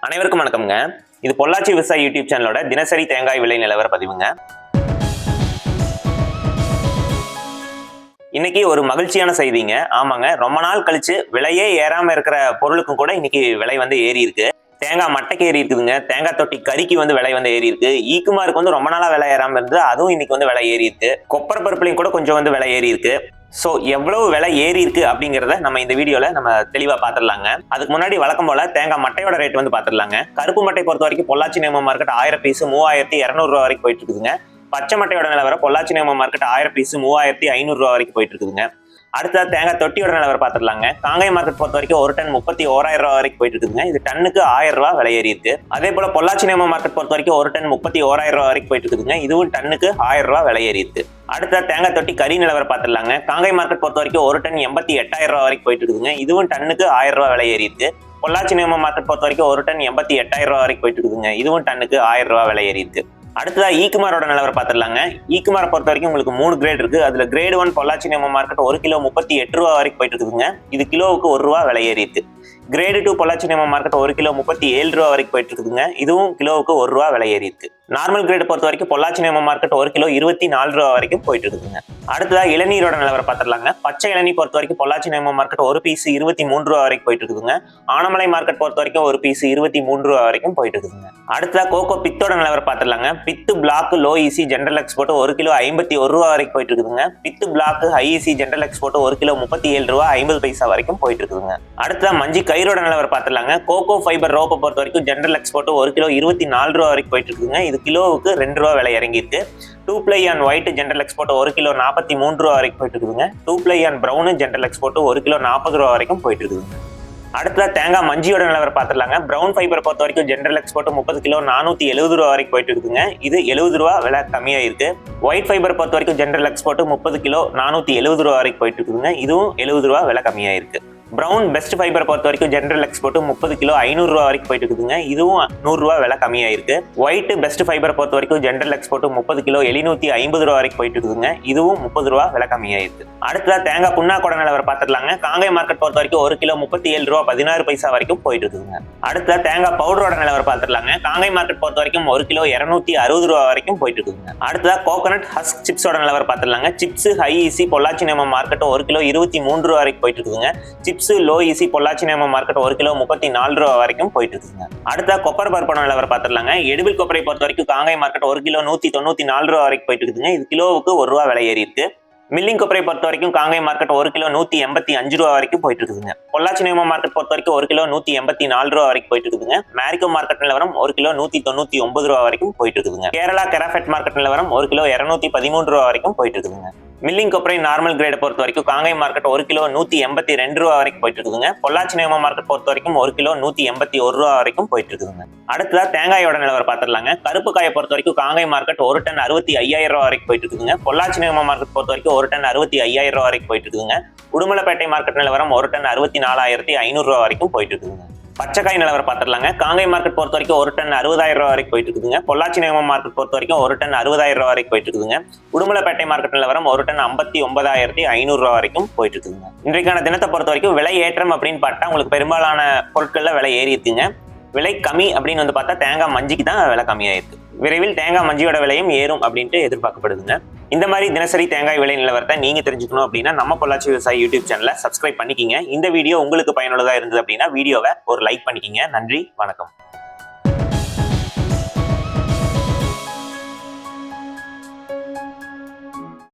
அனைவருக்கும் வணக்கம்ங்க. இது பொள்ளாச்சி விவசாய யூடியூப் சேனலோட தினசரி தேங்காய் விலை நிலவர பதிவுங்க. இன்னைக்கு ஒரு மகிழ்ச்சியான செய்திங்க. ஆமாங்க, ரொம்ப நாள் கழிச்சு விலையே ஏறாம இருக்கிற பொருளுக்கும் கூட இன்னைக்கு விலை ஏறி இருக்கு. தேங்காய் மட்டைக்கு ஏறி இருக்குதுங்க. தேங்காய் தொட்டி கறிக்கு விலை ஏறி இருக்கு. ஈக்குமாருக்கு ரொம்ப நாளா விலை ஏறாம இருந்து அதுவும் இன்னைக்கு விலை ஏறி இருக்கு. கொப்பரை பருப்புலையும் கூட கொஞ்சம் விலை ஏறி இருக்கு. சோ எவ்வளவு விலை ஏறி இருக்கு அப்படிங்கறத நம்ம இந்த வீடியோல நம்ம தெளிவா பாத்துடலாங்க. அதுக்கு முன்னாடி வழக்கம் போல தேங்காய் மட்டையோட ரேட் பாத்துடலாங்க. கருப்பு மட்டை பொறுத்த வரைக்கும் பொள்ளாச்சி நேம மார்க்கெட் 1000 பீஸ் 3200 ரூபாய் வரைக்கும் போயிட்டு இருக்குதுங்க. பச்சை மட்டையோட நிலவரம் பொள்ளாச்சி நேம மார்க்கெட் 1000 பீஸ் 3500 ரூபாய் வரைக்கும் போயிட்டு இருக்குதுங்க. அடுத்த தேங்காய் தொட்டியோட நிலவரம் பாத்துடலாங்க. காங்காய் மார்க்கெட் பொறுத்த வரைக்கும் ஒரு டன் 31,000 ரூபாய் வரைக்கும் போயிட்டு இருக்குதுங்க. இது டன்னுக்கு 1000 ரூபாய் விலை ஏறி இருக்கு. அதே போல பொள்ளாச்சி நேம மார்க்கெட் பொறுத்த வரைக்கும் ஒரு டன் 31,000 ரூபாய் வரைக்கும் போயிட்டு இருக்குதுங்க. இதுவும் டன்னுக்கு 1000 ரூபாய் விலை ஏறி இருக்கு. அடுத்த தேங்காய் தொட்டி கறி நிலவரம் பாத்துடலாங்க. காங்காய் மார்க்கெட் பொறுத்த வரைக்கும் ஒரு டன் 88,000 ரூபாய் வரைக்கும் போயிட்டு இருக்குதுங்க. இதுவும் டன்னுக்கு 1000 ரூபாய் விலை ஏறி இருக்கு. பொள்ளாச்சி நேம மார்க்கெட் பொறுத்த வரைக்கும் ஒரு டன் 88,000 ரூபாய் வரைக்கும் போயிட்டு இருக்குதுங்க. இதுவும் டன்னுக்கு 1000 ரூபாய் விலை ஏறி இருக்கு. அடுத்ததா ஈக்குமாரோட நிலவரம் பாத்துடலாங்க. ஈக்குமாரை பொறுத்த வரைக்கும் உங்களுக்கு 3 கிரேட் இருக்கு. அதுல கிரேட் 1 பொள்ளாச்சி நேம மார்க்கெட் 1 கிலோ 38 ரூபாய் வரைக்கும் போயிட்டு இருக்குதுங்க. இது கிலோவுக்கு 1 ரூபாய் விலை ஏறி இருக்கு. கிரேடு 2 பொள்ளாச்சி நேம மார்க்கெட் 1 கிலோ 37 ரூபாய் வரைக்கும் போயிட்டு இருக்குதுங்க. இதுவும் கிலோவுக்கு 1 ரூபாய் விலை ஏறி இருக்கு. நார்மல் கிரேட் பொறுத்த வரைக்கும் பொள்ளாச்சி நேம மார்க்கெட் 1 கிலோ 24 ரூபாய் வரைக்கும் போயிட்டு இருக்குதுங்க. அடுத்ததா இளநீரோட நிலவரம் பாத்துடலாங்க. பச்சை இளநீர் பொறுத்த வரைக்கும் பொள்ளாச்சி நேம மார்க்கெட் ஒரு பீஸ் 23 ரூபாய் வரைக்கும் போயிட்டு இருக்குதுங்க. ஆனமலை மார்க்கெட் பொறுத்த வரைக்கும் ஒரு பீஸ் 23 ரூபாய் வரைக்கும் போயிட்டு இருக்குதுங்க. அடுத்ததா கோகோ பித்தோட நிலவரம் பாத்துடலாங்க. பித்து black low EC general export 1 kilo 51 ரூபாய் வரைக்கும் போயிட்டு இருக்குதுங்க. பித்து black high EC general export 1 kilo 37 ரூபாய் 50 பைசா வரைக்கும் போயிட்டு இருக்குதுங்க. அடுத்ததா மஞ்சி கயிறோட நிலவரம் பாத்துடலாங்க. கோகோ ஃபைபர் ரோப்பை பொறுத்த வரைக்கும் ஜெனரல் எக்ஸ்போர்ட் 1 கிலோ 24 ரூபாய் வரைக்கும் போயிட்டு இருக்குதுங்க. இது கிலோவுக்கு 2 ரூபாய் விலை இறங்கி இருக்கு. 2 ply and white general export 1 kilo 43 ரூபாய் வரைக்கும் போயிட்டு இருக்குதுங்க. 2 ply and brown general export 1 kilo 40 ரூபாய் வரைக்கும் போயிட்டு இருக்குதுங்க. அடுத்ததா தேங்காய் மஞ்சியோட நிலவரம் பாத்துடலாங்க. பிரவுன் ஃபைபர் பொறுத்த வரைக்கும் ஜெனரல் எக்ஸ்போர்ட் 30 கிலோ 470 ரூபாய் வரைக்கும் போயிட்டு இருக்குதுங்க. இது 70 ரூபாய் விலை கம்மியா இருக்கு. ஒயிட் ஃபைபர் பொறுத்த வரைக்கும் ஜெனரல் எக்ஸ்போர்ட் 30 கிலோ 470 ரூபாய் வரைக்கும் போயிட்டு இருக்குதுங்க. இதுவும் 70 ரூபாய் விலை கம்மியா இருக்கு. பிரவுன் பெஸ்ட் ஃபைபர் பொறுத்த வரைக்கும் ஜெனரல் எக்ஸ்போர்ட் 30 கிலோ 500 ரூபாய் வரைக்கும் போயிட்டு இருக்குதுங்க. இதுவும் 100 ரூபாய் விலை கம்மியா இருக்கு. ஒயிட் பெஸ்ட் ஃபைபர் பொறுத்த வரைக்கும் ஜெனரல் எக்ஸ்போர்ட் 30 கிலோ 750 ரூபாய் வரைக்கும் போயிட்டு இருக்குதுங்க. இதுவும் 30 ரூபாய் விலை கம்மியா இருக்கு. அடுத்ததா தேங்காய் புண்ணாக்கோட நிலவரம் பாத்துடலாங்க. காங்காய் மார்க்கெட் பொறுத்த வரைக்கும் 1 கிலோ 37 ரூபாய் 16 பைசா வரைக்கும் போயிட்டு இருக்குதுங்க. அடுத்ததா தேங்காய் பவுடரோட நிலவரம் பாத்துடலாங்க. காங்காய் மார்க்கெட் பொறுத்த வரைக்கும் 1 கிலோ 260 ரூபாய் வரைக்கும் போயிட்டு இருக்குதுங்க. அடுத்ததா கோகனட் ஹஸ்க் சிப்ஸோட நிலவரம் பாத்துடலாங்க. சிப்ஸ் ஹை ஈசி பொள்ளாச்சி நேம மார்க்கெட் 1 கிலோ 23 ரூபாய் வரைக்கும் போயிட்டு இருக்குதுங்க. சிப்ஸ் லோ ஈசி பொள்ளாச்சி நேம மார்க்கெட் 1 கிலோ 34 ரூபாய் வரைக்கும் போயிட்டு இருக்குங்க. அடுத்த கொப்பரை பருப்பு நிலவரம் பாத்துடலாங்க. எடிபிள் கொப்பரை பொறுத்த வரைக்கும் காங்காய் மார்க்கெட் 1 கிலோ 194 ரூபாய் வரைக்கும் போயிட்டு இருக்குதுங்க. இது கிலோவுக்கு 1 ரூபாய் விலை ஏறி இருக்கு. மில்லிங் கொப்பரை பொறுத்த வரைக்கும் காங்காய் மார்க்கெட் 1 கிலோ 185 ரூபாய் வரைக்கும் போயிட்டு இருக்குதுங்க. பொள்ளாச்சி நேம மார்க்கெட் பொறுத்த வரைக்கும் 1 கிலோ 184 ரூபாய் வரைக்கும் போயிட்டு இருக்குதுங்க. மேரிகோ மார்க்கெட் நிலவரம் 1 கிலோ 199 ரூபாய் வரைக்கும் போயிட்டு இருக்குதுங்க. கேரளா கெராஃபெட் மார்க்கெட் நிலவரம் 1 கிலோ 213 ரூபாய் வரைக்கும் போயிட்டு இருக்குதுங்க. மில்லிங் கொப்பரை நார்மல் கிரேட் பொறுத்த வரைக்கும் காங்காய் மார்க்கெட் 1 கிலோ 182 ரூபாய் வரைக்கும் போயிட்டு இருக்குதுங்க. பொள்ளாச்சி நேம மார்க்கெட் பொறுத்த வரைக்கும் 1 கிலோ 181 ரூபாய் வரைக்கும் போயிட்டு இருக்குதுங்க. அடுத்ததா தேங்காயோட நிலவரம் பாத்துடலாங்க. கருப்பு காயை பொறுத்த வரைக்கும் காங்காய் மார்க்கெட் 1 டன் 65,000 ரூபாய் வரைக்கும் போயிட்டு இருக்குதுங்க. பொள்ளாச்சி நேம மார்க்கெட் பொறுத்த வரைக்கும் 1 டன் 65,000 ரூபாய் வரைக்கும் போயிட்டு இருக்குதுங்க. உடுமலைப்பேட்டை மார்க்கெட் நிலவரம் 1 டன் 64,500 ரூபாய் வரைக்கும் போயிட்டு இருக்குதுங்க. பச்சைக்காய் நிலவரம் பாத்துடலாங்க. காங்காய் மார்க்கெட் பொறுத்த வரைக்கும் 1 டன் 60,000 ரூபாய் வரைக்கும் போயிட்டு இருக்குதுங்க. பொள்ளாச்சி நேம மார்க்கெட் பொறுத்த வரைக்கும் 1 டன் 60,000 ரூபாய் வரைக்கும் போயிட்டு இருக்குதுங்க. உடுமலைப்பேட்டை மார்க்கெட் நிலவரம் 1 டன் 59,500 ரூபாய் வரைக்கும் போயிட்டு இருக்குதுங்க. இன்றைக்கான தினத்தை பொறுத்த வரைக்கும் விலை ஏற்றம் அப்படின்னு பார்த்தா உங்களுக்கு பெரும்பாலான பொருட்கள்ல விலை ஏறி இருக்குங்க. விலை கம்மி அப்படின்னு பார்த்தா தேங்காய் மஞ்சிக்கு தான் விலை கம்மியாயிருக்கு. விரைவில் தேங்காய் மஞ்சியோட விலையும் ஏறும் அப்படின்ட்டு எதிர்பார்க்கப்படுதுங்க. இந்த மாதிரி தினசரி தேங்காய் விலை நிலவரத்தை நீங்க தெரிஞ்சுக்கணும் அப்படின்னா நம்ம பொள்ளாச்சி விவசாய யூடியூப் சேனலை சப்ஸ்கிரைப் பண்ணிக்கிங்க. இந்த வீடியோ உங்களுக்கு பயனுள்ளதா இருந்தது அப்படின்னா வீடியோவை ஒரு லைக் பண்ணிக்கிங்க. நன்றி, வணக்கம்.